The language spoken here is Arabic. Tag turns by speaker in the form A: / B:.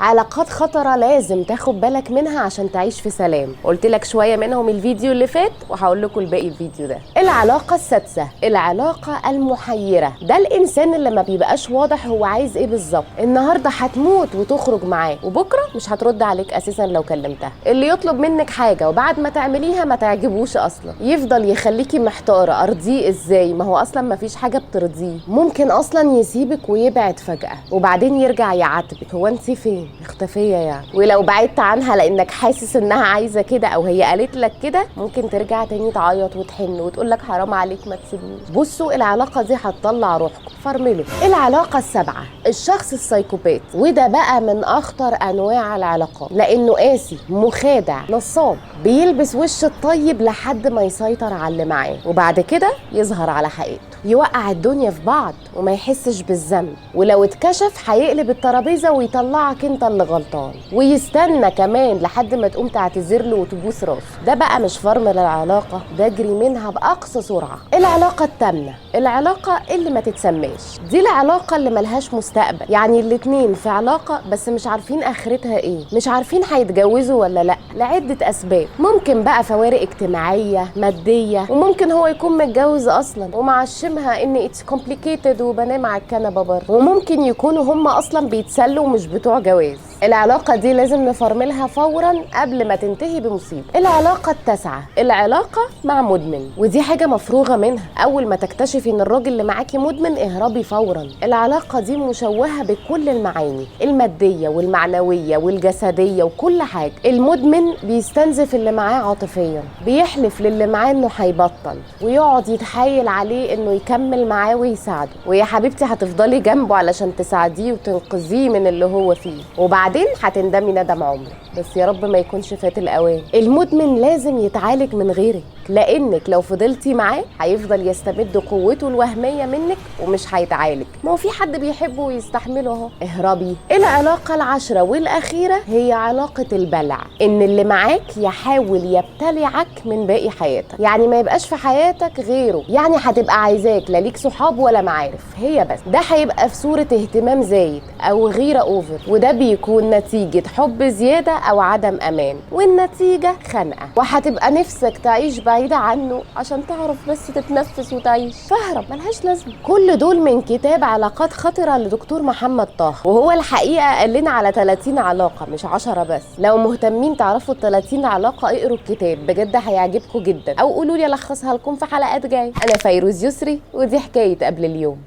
A: علاقات خطرة لازم تاخد بالك منها عشان تعيش في سلام. قلت لك شوية منهم الفيديو اللي فات وهقول لكم الباقي الفيديو ده. العلاقة السادسة، العلاقة المحيرة. ده الإنسان اللي ما بيبقاش واضح هو عايز إيه بالظبط. النهاردة هتموت وتخرج معاه وبكرة مش هترد عليك أساسا لو كلمتها. اللي يطلب منك حاجة وبعد ما تعمليها ما تعجبوش أصلا، يفضل يخليكي محتارة أرضيه إزاي، ما هو أصلا ما فيش حاجة بترضيه. ممكن أصلا يسيبك ويبعد فجأة وبعدين يرجع يعاتبك، هو أنت فين؟ اختفيه يعني. ولو بعدت عنها لانك حاسس انها عايزه كده او هي قالت لك كده، ممكن ترجع تاني تعيط وتحن وتقول لك حرام عليك ما تسيبنيش. بصوا العلاقه دي هتطلع روحكم، فرملوا. العلاقه السابعه، الشخص السايكوبات. وده بقى من اخطر انواع العلاقات لانه قاسي مخادع نصاب، بيلبس وش الطيب لحد ما يسيطر على اللي معاه وبعد كده يظهر على حقيقته، يوقع الدنيا في بعض وما يحسش بالذنب، ولو اتكشف هيقلب الترابيزه ويطلعك انت اللي غلطان، ويستنى كمان لحد ما تقوم تعتذر له وتبوس راسه. ده بقى مش فرمل العلاقه، ده اجري منها باقصى سرعه. العلاقه الثامنه، العلاقه اللي ما تتسماش. دي العلاقه اللي ملهاش مستقبل، يعني الاتنين في علاقه بس مش عارفين اخرتها ايه، مش عارفين هيتجوزوا ولا لا لعده اسباب. ممكن بقى فوارق اجتماعيه ماديه، وممكن هو يكون متجوز اصلا ومعشمها ان اتس كومبليكيتد وبنام على الكنبه بره، وممكن يكونوا هم اصلا بيتسلوا ومش بتوع جواز. العلاقة دي لازم نفرملها فورا قبل ما تنتهي بمصيبة. العلاقة التاسعة، العلاقة مع مدمن. ودي حاجة مفروغة منها، أول ما تكتشفي إن الراجل اللي معاكي مدمن اهربي فورا. العلاقة دي مشوهة بكل المعاني المادية والمعنوية والجسدية وكل حاجة. المدمن بيستنزف اللي معاه عاطفيا، بيحلف للي معاه إنه هيبطل ويقعد يتحايل عليه إنه يكمل معاه ويساعده، ويا حبيبتي هتفضلي جنبه علشان تساعديه وتنقذيه من اللي هو فيه، وبعدين هتندمي ندم عمرك، بس يا رب ما يكونش فات الاوان. المدمن لازم يتعالج من غيرك، لانك لو فضلتي معاه هيفضل يستمد قوته الوهميه منك ومش هيتعالج. ما هو في حد بيحبه ويستحمله اهو. اهربي. العلاقه العاشره والاخيره هي علاقه البلع، ان اللي معاك يحاول يبتلعك من باقي حياتك، يعني ما يبقاش في حياتك غيره، يعني هتبقى عايزاك لا ليك صحاب ولا معارف، هي بس. ده هيبقى في صوره اهتمام زايد او غيره اوفر، وده بيكون نتيجه حب زياده او عدم امان، والنتيجه خنقه، وهتبقى نفسك تعيش بعيده عنه عشان تعرف بس تتنفس وتعيش. فاهرب ملهاش لازمه. كل دول من كتاب علاقات خطره لدكتور محمد طه، وهو الحقيقه قال لنا على 30 علاقه مش 10 بس. لو مهتمين تعرفوا ال 30 علاقه اقروا الكتاب بجد هيعجبكم جدا، او قولوا لي الخصها لكم في حلقات جايه. انا فيروز يسري ودي حكايه قبل اليوم.